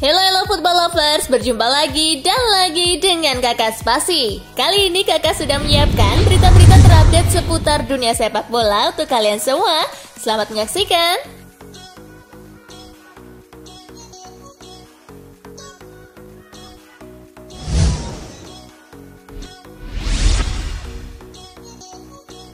Hello football lovers, berjumpa lagi dan lagi dengan Kakak Spasi. Kali ini Kakak sudah menyiapkan berita-berita terupdate seputar dunia sepak bola untuk kalian semua. Selamat menyaksikan.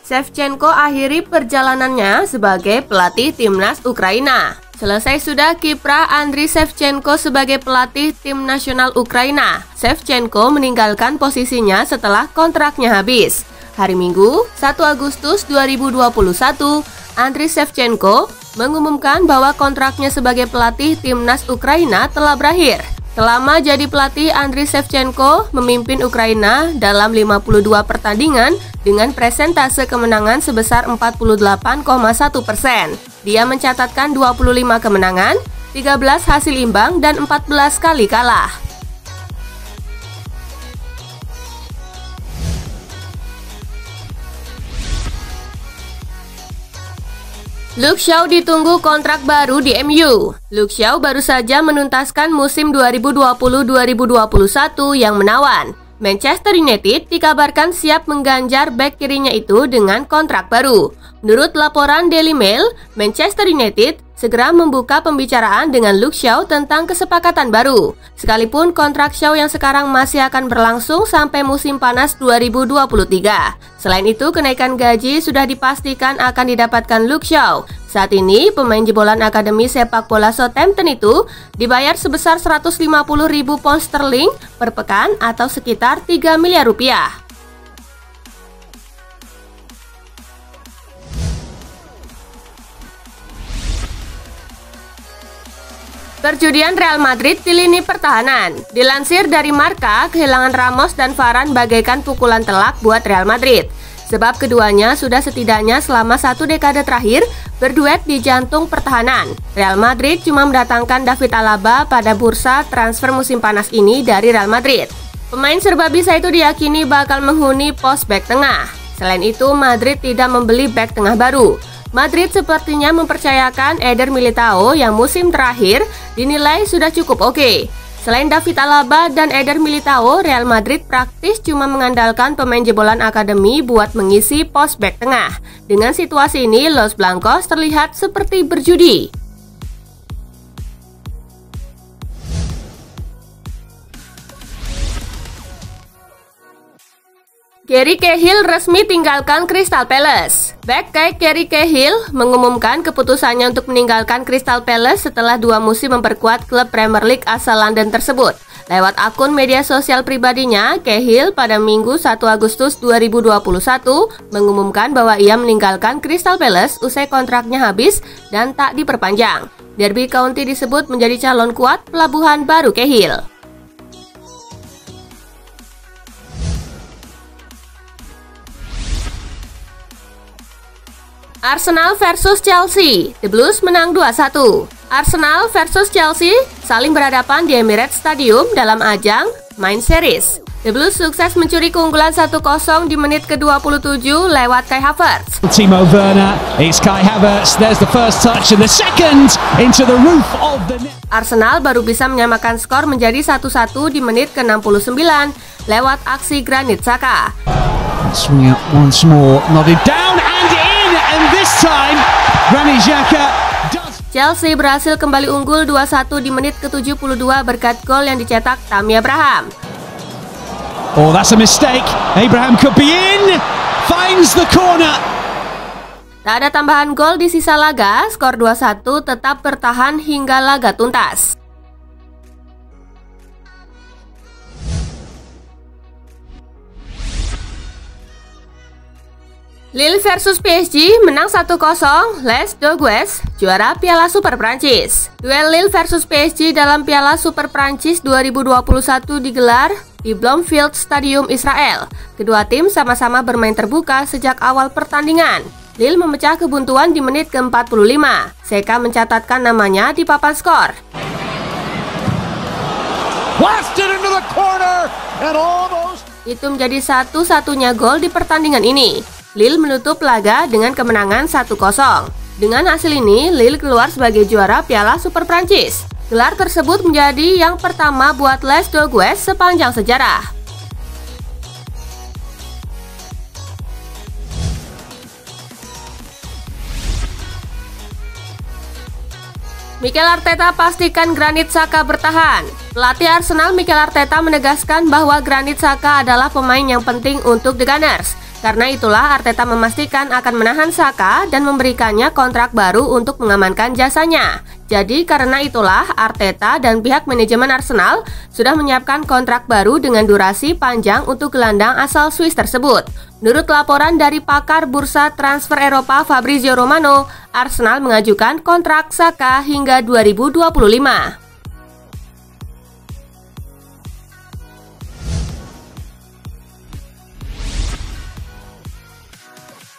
Shevchenko akhiri perjalanannya sebagai pelatih timnas Ukraina. Selesai sudah kiprah Andriy Shevchenko sebagai pelatih tim nasional Ukraina. Shevchenko meninggalkan posisinya setelah kontraknya habis. Hari Minggu, 1 Agustus 2021, Andriy Shevchenko mengumumkan bahwa kontraknya sebagai pelatih timnas Ukraina telah berakhir. Selama jadi pelatih, Andriy Shevchenko memimpin Ukraina dalam 52 pertandingan dengan presentase kemenangan sebesar 48,1%. Dia mencatatkan 25 kemenangan, 13 hasil imbang, dan 14 kali kalah. Luke Shaw ditunggu kontrak baru di MU. Luke Shaw baru saja menuntaskan musim 2020-2021 yang menawan. Manchester United dikabarkan siap mengganjar bek kirinya itu dengan kontrak baru. Menurut laporan Daily Mail, Manchester United segera membuka pembicaraan dengan Luke Shaw tentang kesepakatan baru. Sekalipun kontrak Shaw yang sekarang masih akan berlangsung sampai musim panas 2023. Selain itu, kenaikan gaji sudah dipastikan akan didapatkan Luke Shaw. Saat ini, pemain jebolan Akademi Sepak Bola Southampton itu dibayar sebesar 150.000 pound sterling per pekan atau sekitar 3 miliar rupiah. Perjudian Real Madrid di lini pertahanan. Dilansir dari Marca, kehilangan Ramos dan Varane bagaikan pukulan telak buat Real Madrid. Sebab keduanya sudah setidaknya selama 1 dekade terakhir berduet di jantung pertahanan. Real Madrid cuma mendatangkan David Alaba pada bursa transfer musim panas ini dari Real Madrid. Pemain serba bisa itu diyakini bakal menghuni pos bek tengah. Selain itu, Madrid tidak membeli bek tengah baru. Madrid sepertinya mempercayakan Eder Militao yang musim terakhir dinilai sudah cukup oke. Selain David Alaba dan Eder Militao, Real Madrid praktis cuma mengandalkan pemain jebolan akademi buat mengisi pos bek tengah. Dengan situasi ini, Los Blancos terlihat seperti berjudi. Gary Cahill resmi tinggalkan Crystal Palace. Bek Gary Cahill mengumumkan keputusannya untuk meninggalkan Crystal Palace setelah 2 musim memperkuat klub Premier League asal London tersebut. Lewat akun media sosial pribadinya, Cahill pada Minggu 1 Agustus 2021 mengumumkan bahwa ia meninggalkan Crystal Palace usai kontraknya habis dan tak diperpanjang. Derby County disebut menjadi calon kuat pelabuhan baru Cahill. Arsenal versus Chelsea, The Blues menang 2-1. Arsenal versus Chelsea saling berhadapan di Emirates Stadium dalam ajang Main Series. The Blues sukses mencuri keunggulan 1-0 di menit ke-27 lewat Kai Havertz. Timo Werner, it's Kai Havertz, there's the first touch and the second into the roof of the net. Arsenal baru bisa menyamakan skor menjadi 1-1 di menit ke-69 lewat aksi Granit Xhaka. Swing out once more, nodded down and in. And this time, Granit Xhaka does. Chelsea berhasil kembali unggul 2-1 di menit ke-72 berkat gol yang dicetak Tammy Abraham. Oh, that's a mistake. Abraham could be in. Finds the corner. Tak ada tambahan gol di sisa laga, skor 2-1 tetap bertahan hingga laga tuntas. Lille versus PSG menang 1-0, Les Dogues juara Piala Super Prancis. Duel Lille versus PSG dalam Piala Super Prancis 2021 digelar di Bloomfield Stadium Israel. Kedua tim sama-sama bermain terbuka sejak awal pertandingan. Lille memecah kebuntuan di menit ke-45. Seka mencatatkan namanya di papan skor. Itu menjadi satu-satunya gol di pertandingan ini. Lille menutup laga dengan kemenangan 1-0. Dengan hasil ini, Lille keluar sebagai juara Piala Super Prancis. Gelar tersebut menjadi yang pertama buat Les Dogues sepanjang sejarah. Mikel Arteta pastikan Granit Xhaka bertahan. Pelatih Arsenal Mikel Arteta menegaskan bahwa Granit Xhaka adalah pemain yang penting untuk The Gunners. Karena itulah Arteta memastikan akan menahan Xhaka dan memberikannya kontrak baru untuk mengamankan jasanya. Jadi karena itulah Arteta dan pihak manajemen Arsenal sudah menyiapkan kontrak baru dengan durasi panjang untuk gelandang asal Swiss tersebut. Menurut laporan dari pakar bursa transfer Eropa Fabrizio Romano, Arsenal mengajukan kontrak Xhaka hingga 2025.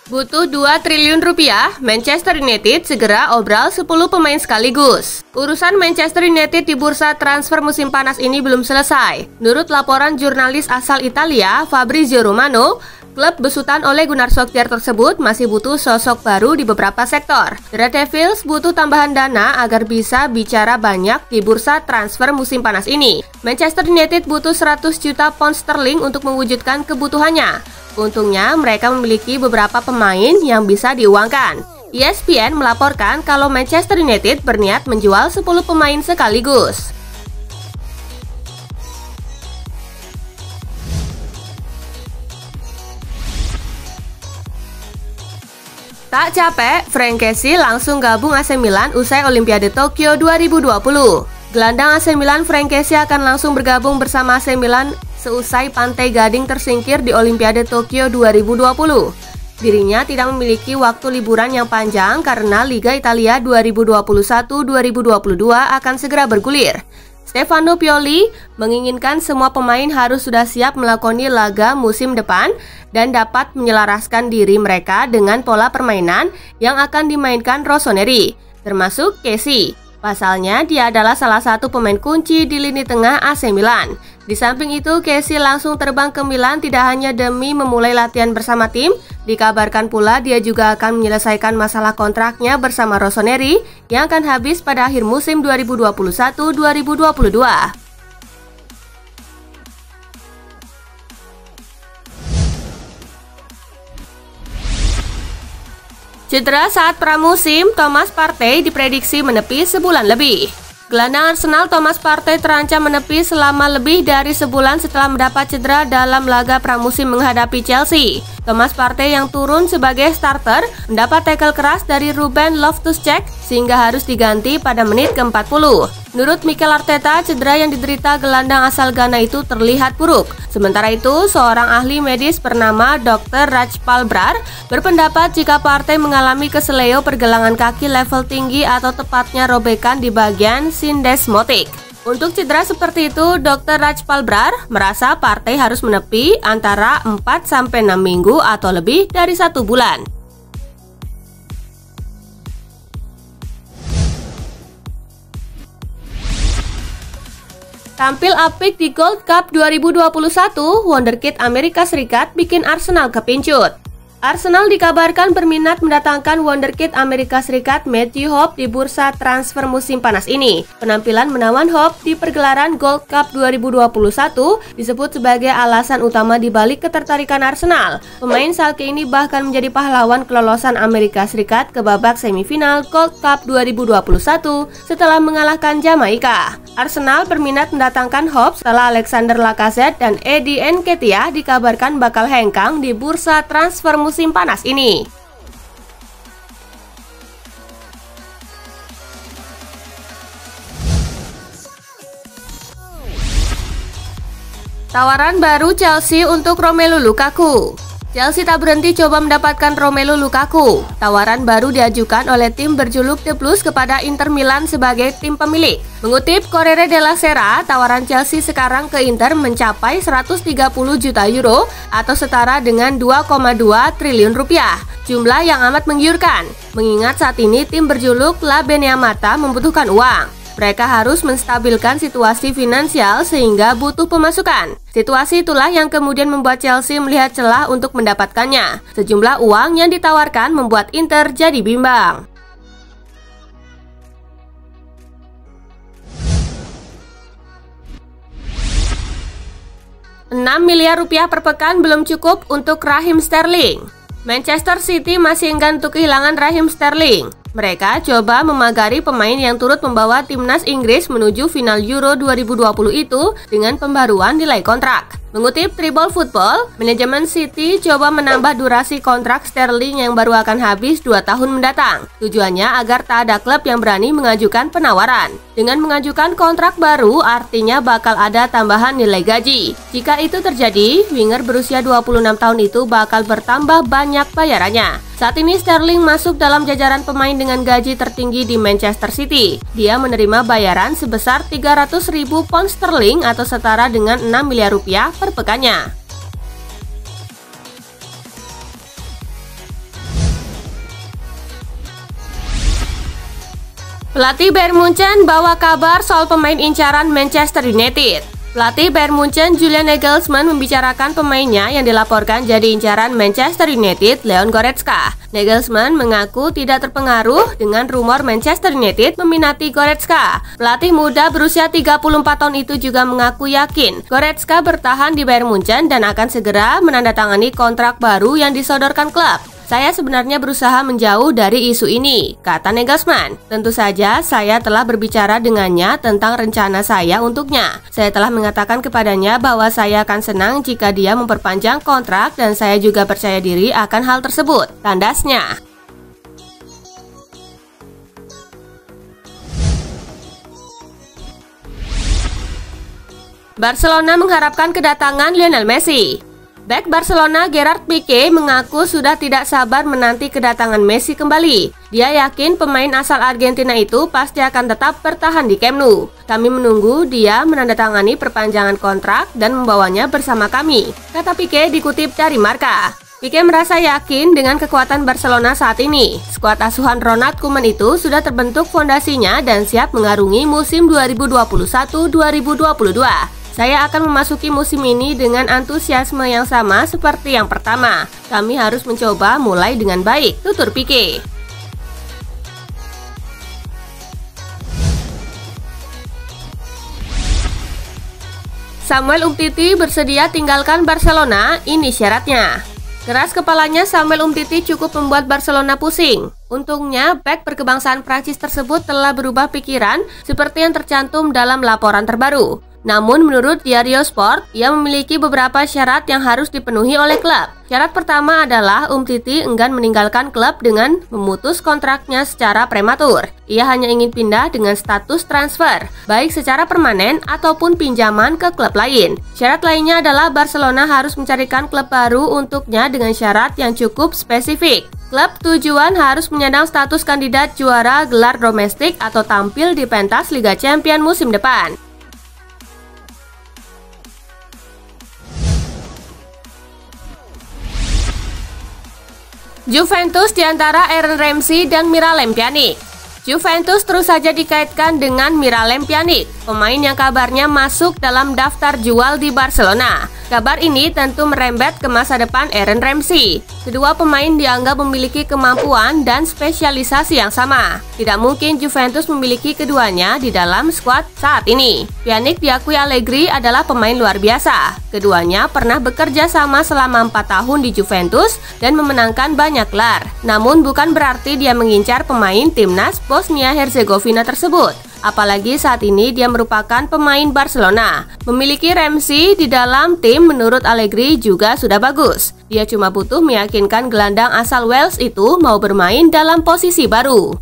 Butuh 2 triliun rupiah, Manchester United segera obral 10 pemain sekaligus. Urusan Manchester United di bursa transfer musim panas ini belum selesai. Menurut laporan jurnalis asal Italia, Fabrizio Romano, klub besutan Ole Gunnar Solskjaer tersebut masih butuh sosok baru di beberapa sektor. The Red Devils butuh tambahan dana agar bisa bicara banyak di bursa transfer musim panas ini. Manchester United butuh 100 juta pound sterling untuk mewujudkan kebutuhannya. Untungnya mereka memiliki beberapa pemain yang bisa diuangkan. ESPN melaporkan kalau Manchester United berniat menjual 10 pemain sekaligus. Tak capek, Frank Kessie langsung gabung AC Milan usai Olimpiade Tokyo 2020. Gelandang AC Milan Frank Kessie akan langsung bergabung bersama AC Milan seusai Pantai Gading tersingkir di Olimpiade Tokyo 2020. Dirinya tidak memiliki waktu liburan yang panjang karena Liga Italia 2021-2022 akan segera bergulir. Stefano Pioli menginginkan semua pemain harus sudah siap melakoni laga musim depan dan dapat menyelaraskan diri mereka dengan pola permainan yang akan dimainkan Rossoneri, termasuk Kessie. Pasalnya, dia adalah salah satu pemain kunci di lini tengah AC Milan. Di samping itu, Kessie langsung terbang ke Milan tidak hanya demi memulai latihan bersama tim. Dikabarkan pula dia juga akan menyelesaikan masalah kontraknya bersama Rossoneri yang akan habis pada akhir musim 2021-2022. Cedera saat pramusim, Thomas Partey diprediksi menepi sebulan lebih. Gelandang Arsenal Thomas Partey terancam menepi selama lebih dari sebulan setelah mendapat cedera dalam laga pramusim menghadapi Chelsea. Thomas Partey yang turun sebagai starter mendapat tackle keras dari Ruben Loftus-Cheek sehingga harus diganti pada menit ke-40. Menurut Mikel Arteta, cedera yang diderita gelandang asal Ghana itu terlihat buruk. Sementara itu, seorang ahli medis bernama Dr. Rajpal Brar berpendapat jika Partey mengalami keseleo pergelangan kaki level tinggi atau tepatnya robekan di bagian syndesmotic. Untuk cedera seperti itu, Dr. Rajpal Brar merasa Partey harus menepi antara 4-6 minggu atau lebih dari 1 bulan. Tampil apik di Gold Cup 2021, Wonderkid Amerika Serikat bikin Arsenal kepincut. Arsenal dikabarkan berminat mendatangkan Wonderkid Amerika Serikat Matthew Hope di bursa transfer musim panas ini. Penampilan menawan Hope di pergelaran Gold Cup 2021 disebut sebagai alasan utama di balik ketertarikan Arsenal. Pemain Schalke ini bahkan menjadi pahlawan kelolosan Amerika Serikat ke babak semifinal Gold Cup 2021 setelah mengalahkan Jamaika. Arsenal berminat mendatangkan Hope setelah Alexander Lacazette dan Eddie Nketiah dikabarkan bakal hengkang di bursa transfer musim panas ini. Tawaran baru Chelsea untuk Romelu Lukaku. Chelsea tak berhenti coba mendapatkan Romelu Lukaku. Tawaran baru diajukan oleh tim berjuluk The Blues kepada Inter Milan sebagai tim pemilik. Mengutip Corriere della Sera, tawaran Chelsea sekarang ke Inter mencapai 130 juta euro atau setara dengan 2,2 triliun rupiah. Jumlah yang amat menggiurkan, mengingat saat ini tim berjuluk La Beneamata membutuhkan uang. Mereka harus menstabilkan situasi finansial sehingga butuh pemasukan. Situasi itulah yang kemudian membuat Chelsea melihat celah untuk mendapatkannya. Sejumlah uang yang ditawarkan membuat Inter jadi bimbang. 6 miliar rupiah per pekan belum cukup untuk Raheem Sterling. Manchester City masih enggan untuk kehilangan Raheem Sterling. Mereka coba memagari pemain yang turut membawa timnas Inggris menuju final Euro 2020 itu dengan pembaruan nilai kontrak. Mengutip Tribal Football, manajemen City coba menambah durasi kontrak Sterling yang baru akan habis 2 tahun mendatang. Tujuannya agar tak ada klub yang berani mengajukan penawaran. Dengan mengajukan kontrak baru, artinya bakal ada tambahan nilai gaji. Jika itu terjadi, winger berusia 26 tahun itu bakal bertambah banyak bayarannya. Saat ini Sterling masuk dalam jajaran pemain dengan gaji tertinggi di Manchester City. Dia menerima bayaran sebesar 300.000 pound sterling atau setara dengan 6 miliar rupiah per pekannya. Pelatih Bayern Munchen bawa kabar soal pemain incaran Manchester United. Pelatih Bayern Munchen Julian Nagelsmann membicarakan pemainnya yang dilaporkan jadi incaran Manchester United, Leon Goretzka. Nagelsmann mengaku tidak terpengaruh dengan rumor Manchester United meminati Goretzka. Pelatih muda berusia 34 tahun itu juga mengaku yakin Goretzka bertahan di Bayern Munchen dan akan segera menandatangani kontrak baru yang disodorkan klub. Saya sebenarnya berusaha menjauh dari isu ini, kata Nagelsmann. Tentu saja saya telah berbicara dengannya tentang rencana saya untuknya. Saya telah mengatakan kepadanya bahwa saya akan senang jika dia memperpanjang kontrak dan saya juga percaya diri akan hal tersebut, tandasnya. Barcelona mengharapkan kedatangan Lionel Messi. Bek Barcelona Gerard Piqué mengaku sudah tidak sabar menanti kedatangan Messi kembali. Dia yakin pemain asal Argentina itu pasti akan tetap bertahan di Camp Nou. Kami menunggu dia menandatangani perpanjangan kontrak dan membawanya bersama kami, kata Piqué dikutip dari Marca. Piqué merasa yakin dengan kekuatan Barcelona saat ini. Skuad asuhan Ronald Koeman itu sudah terbentuk fondasinya dan siap mengarungi musim 2021-2022. Saya akan memasuki musim ini dengan antusiasme yang sama seperti yang pertama. Kami harus mencoba mulai dengan baik, tutur Piqué. Samuel Umtiti bersedia tinggalkan Barcelona, ini syaratnya. Keras kepalanya Samuel Umtiti cukup membuat Barcelona pusing. Untungnya, bek berkebangsaan Prancis tersebut telah berubah pikiran seperti yang tercantum dalam laporan terbaru. Namun menurut Diario Sport, ia memiliki beberapa syarat yang harus dipenuhi oleh klub. Syarat pertama adalah Umtiti enggan meninggalkan klub dengan memutus kontraknya secara prematur. Ia hanya ingin pindah dengan status transfer, baik secara permanen ataupun pinjaman ke klub lain. Syarat lainnya adalah Barcelona harus mencarikan klub baru untuknya dengan syarat yang cukup spesifik. Klub tujuan harus menyandang status kandidat juara gelar domestik atau tampil di pentas Liga Champions musim depan. Juventus diantara Aaron Ramsey dan Miralem Pjanic. Juventus terus saja dikaitkan dengan Miralem Pjanic, pemain yang kabarnya masuk dalam daftar jual di Barcelona. Kabar ini tentu merembet ke masa depan Aaron Ramsey. Kedua pemain dianggap memiliki kemampuan dan spesialisasi yang sama. Tidak mungkin Juventus memiliki keduanya di dalam skuad saat ini. Pjanic diakui Allegri adalah pemain luar biasa. Keduanya pernah bekerja sama selama 4 tahun di Juventus dan memenangkan banyak gelar. Namun bukan berarti dia mengincar pemain timnas Bosnia-Herzegovina tersebut. Apalagi saat ini dia merupakan pemain Barcelona. Memiliki Ramsey di dalam tim menurut Allegri juga sudah bagus. Dia cuma butuh meyakinkan gelandang asal Wales itu mau bermain dalam posisi baru.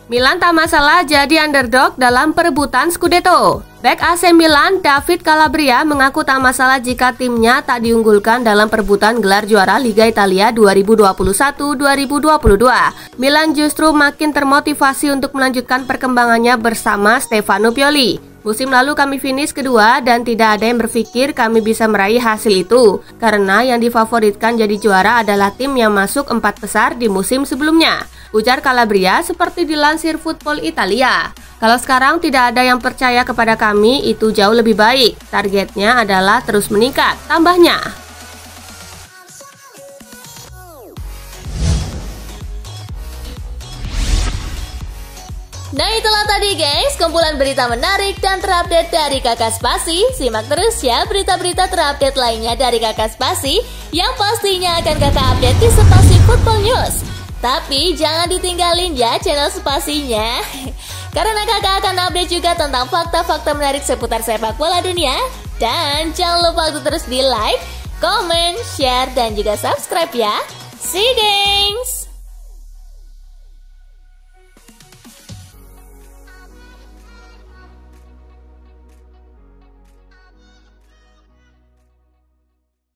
Milan tak masalah jadi underdog dalam perebutan Scudetto. Bek AC Milan David Calabria mengaku tak masalah jika timnya tak diunggulkan dalam perebutan gelar juara Liga Italia 2021-2022. Milan justru makin termotivasi untuk melanjutkan perkembangannya bersama Stefano Pioli. Musim lalu kami finish kedua dan tidak ada yang berpikir kami bisa meraih hasil itu, karena yang difavoritkan jadi juara adalah tim yang masuk 4 besar di musim sebelumnya, ujar Calabria seperti dilansir Football Italia. Kalau sekarang tidak ada yang percaya kepada kami, itu jauh lebih baik. Targetnya adalah terus meningkat, tambahnya. Nah itulah tadi guys, kumpulan berita menarik dan terupdate dari Kakak Spasi. Simak terus ya berita-berita terupdate lainnya dari Kakak Spasi yang pastinya akan Kakak update di Spasi Football News. Tapi jangan ditinggalin ya channel Spasinya, karena Kakak akan update juga tentang fakta-fakta menarik seputar sepak bola dunia. Dan jangan lupa untuk terus di like, comment, share, dan juga subscribe ya. See you guys!